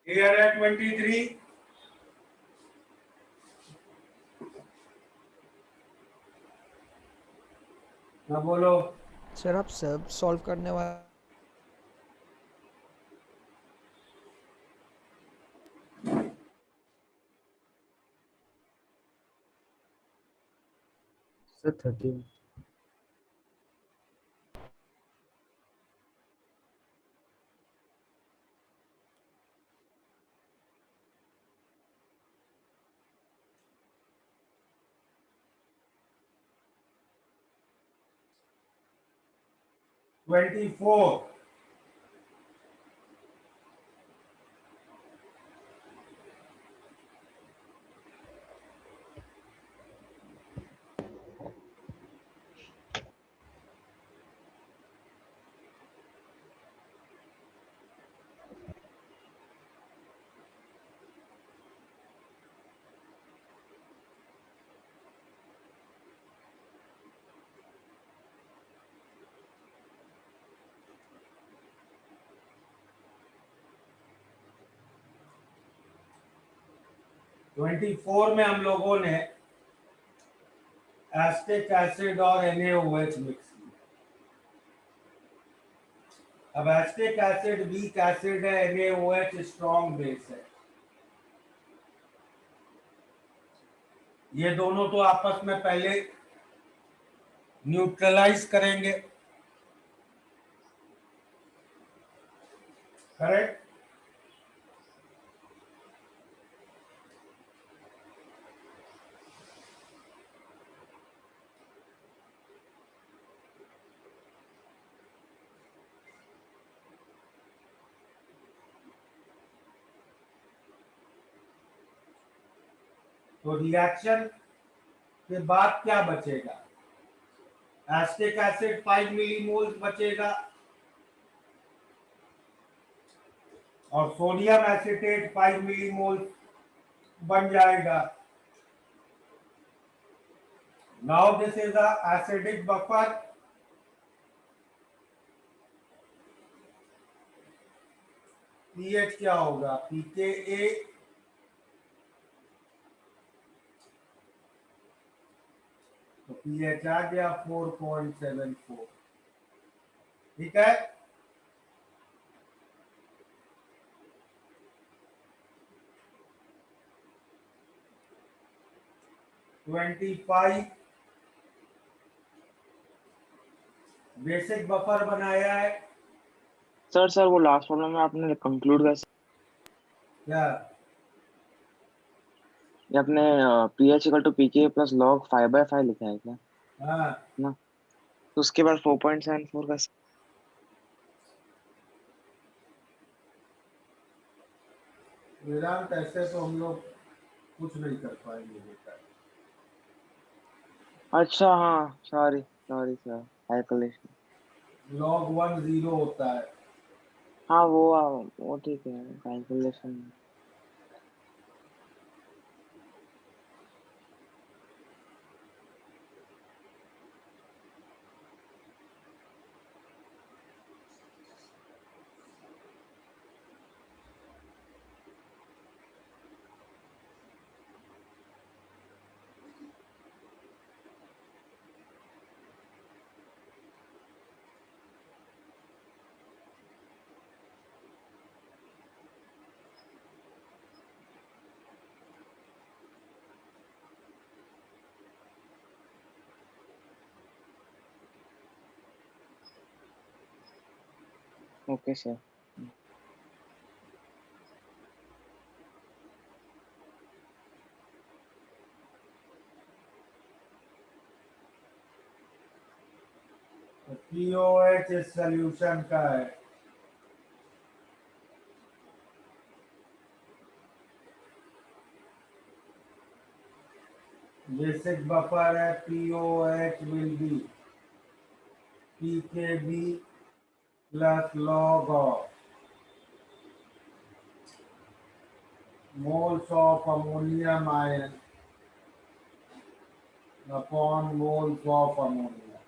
Speaker 1: Here at 23. ना बोलो.
Speaker 4: सर आप सब सॉल्व करने वाले
Speaker 6: सर 13.
Speaker 1: $24. $24 में हम लोगों ने एस्टिक एसिड और NaOH मिक्स किया. अब एस्टिक एसिड वीक एसिड है, NaOH स्ट्रॉन्ग बेस है. ये दोनों तो आपस में पहले न्यूट्रलाइज करेंगे. करेक्ट. तो रिएक्शन के बाद क्या बचेगा? एस्टिक एसिड 5 मिलीमोल्स बचेगा और सोडियम एसिटेट 5 मिलीमोल्स बन जाएगा. Now this is a acidic buffer. PH क्या होगा? pKa तो पीएच आ गया 4.74. ठीक है. $25 बेसिक बफर बनाया है.
Speaker 2: सर वो लास्ट प्रॉब्लम में आपने कंक्लूड कैसे
Speaker 1: क्या?
Speaker 2: ये आपने pH equal to pK plus log 5/5 लिखा है क्या
Speaker 1: हाँ,
Speaker 2: ना? तो उसके बाद 4.74 का
Speaker 1: वेदांत ऐसे तो हम लोग कुछ नहीं कर पाएंगे बेटा.
Speaker 2: अच्छा हाँ सॉरी सर कैलकुलेशन.
Speaker 1: log 1 0 होता है.
Speaker 2: हाँ वो ठीक है कैलकुलेशन. Okay sir.
Speaker 1: तो POH इस सॉल्यूशन का है। बेसिक बफर है, POH will be pKb plus log of moles of ammonium ion upon moles of ammonia.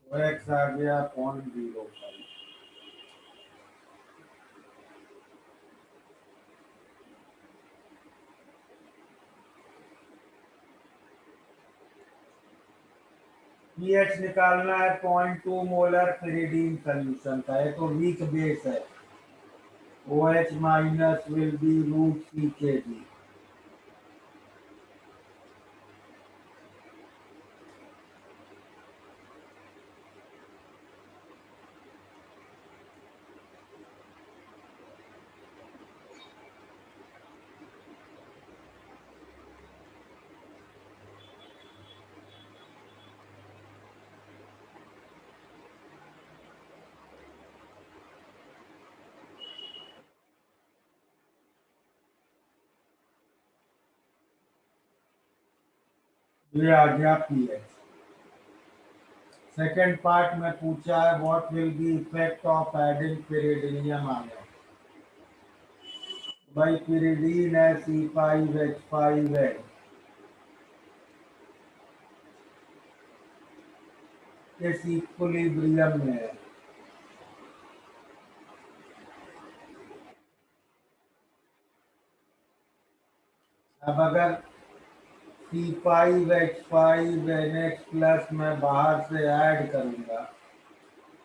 Speaker 1: तो x आ गया 0.05। pH निकालना है 0.2 मोलर pyridine सॉल्यूशन का। ये तो वीक बेस है। OH minus will be root pKb। ये आ गया pH। सेकेंड पार्ट में पूछा है what will be effect of adding pyridinium ion. भाई pyridine है C5H5 है, इस इक्विलिब्रियम में है। अब अगर C5H5 NH प्लस मैं बाहर से ऐड करूंगा,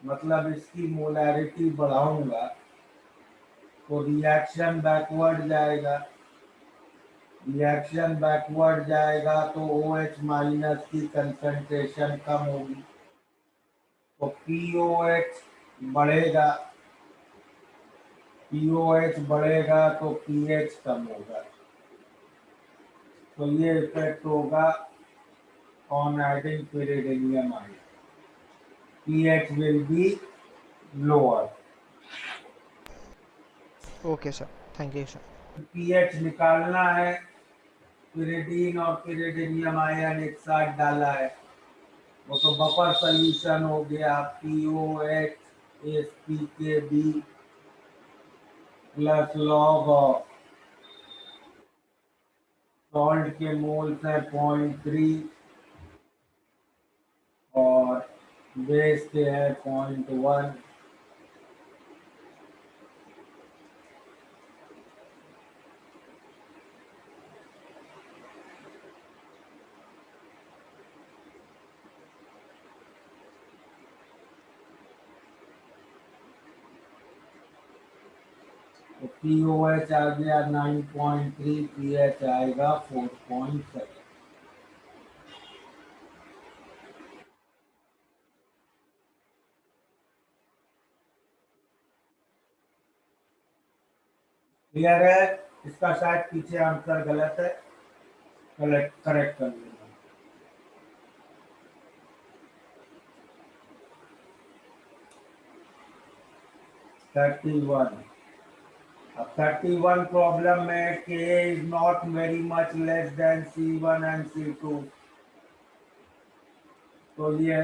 Speaker 1: मतलब इसकी मोलैरिटी बढ़ाऊंगा, तो रिएक्शन बैकवर्ड जाएगा। रिएक्शन बैकवर्ड जाएगा तो OH माइनस की कंसंट्रेशन कम होगी, तो POH बढ़ेगा। POH बढ़ेगा तो pH कम होगा। तो ये इफेक्ट होगा on adding pyridinium ion। pH will be lower।
Speaker 4: Okay sir, thank you sir.
Speaker 1: pH निकालना है, pyridine और pyridinium आयन एक साथ डाला है, वो तो बफर सॉल्यूशन हो गया। POH is pKb plus log of salt के मोल्स है 0.3 और बेस के है 0.1। तो POH आ गया 9.3, pH आएगा 4.7। क्लियर है? इसका शायद पीछे आंसर गलत है, करेक्ट कर लेना। (31) अब 31 प्रॉब्लम में K is not very much less than C1 and C2, तो ये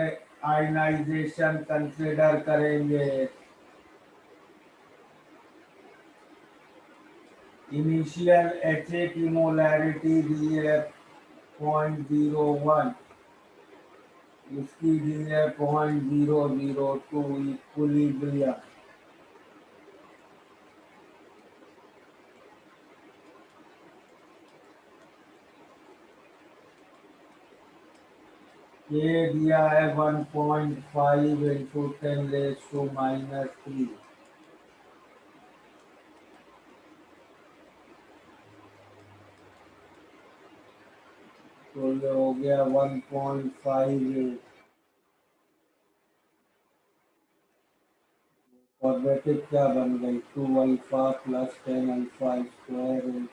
Speaker 1: आयनाइजेशन कंसिडर करेंगे। इनिशियल HA की मोलैरिटी दी है 0.01, इसकी दी है 0.002, इक्विलिब्रियम। ये दिया है 1.5 इंटू 10⁻³ तो ये हो गया 1.58 क्वाड्रेटिक क्या बन गई 2 alpha plus 10 alpha square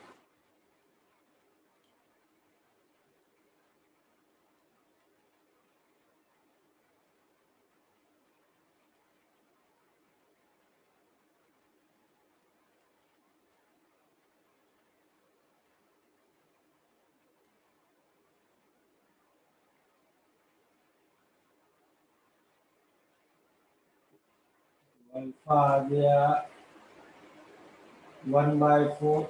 Speaker 1: alpha आ गया 1/4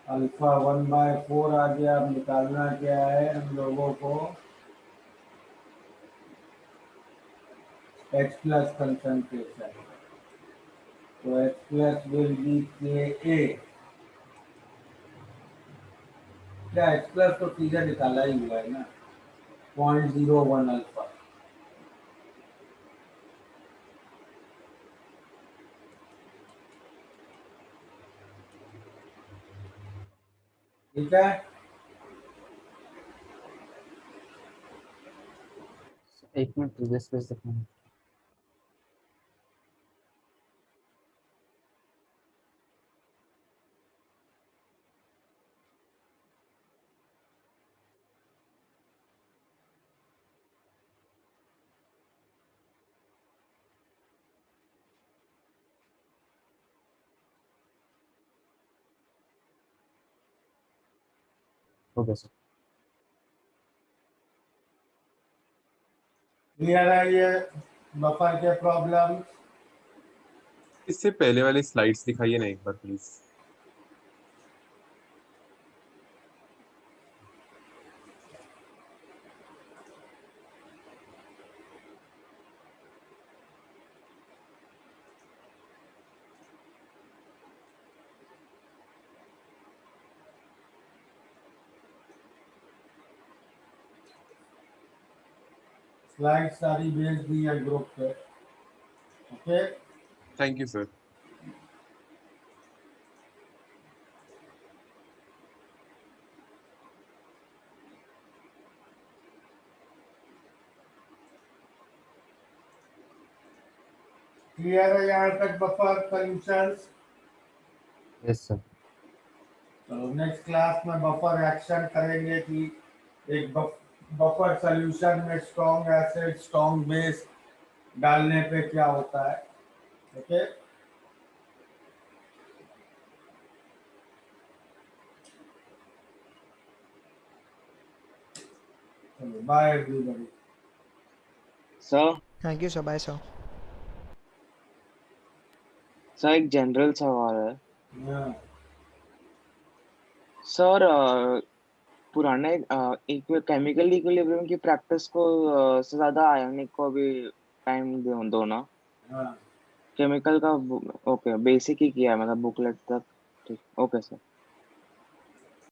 Speaker 1: अल्फा 1/4 आ गया। अब निकालना क्या है हम लोगों को H प्लस कंसंट्रेशन तो H plus will be Ka क्या H प्लस तो सीधे निकाला ही हुआ है ना 0.01 अल्फा ठीक है।
Speaker 6: एक मिनट प्रीवियस पेज दिखाना। Okay sir.
Speaker 1: क्लियर है ये बफर के प्रॉब्लम।
Speaker 11: इससे पहले वाली स्लाइड्स दिखाइए ना एक बार प्लीज।
Speaker 1: स्लाइड सारी भेज दी है ग्रुप पे। Okay
Speaker 11: thank you sir.
Speaker 1: Clear है यहाँ तक बफर सॉल्यूशंस।
Speaker 6: Yes sir.
Speaker 1: तो नेक्स्ट क्लास में बफर एक्शन करेंगे कि एक बफर सॉल्यूशन में स्ट्रॉन्ग एसिड स्ट्रॉन्ग बेस डालने पे क्या होता है। ओके चलो bye everybody.
Speaker 2: Sir
Speaker 4: thank you sir, bye sir.
Speaker 2: Sir एक जनरल सवाल है
Speaker 1: हाँ
Speaker 2: सर। पुराने केमिकल इक्विलिब्रियम की प्रैक्टिस को से ज्यादा आयोनिक को भी टाइम दो ना।
Speaker 1: हाँ
Speaker 2: केमिकल का ओके बेसिक ही किया है मतलब बुकलेट तक। ठीक ओके सर।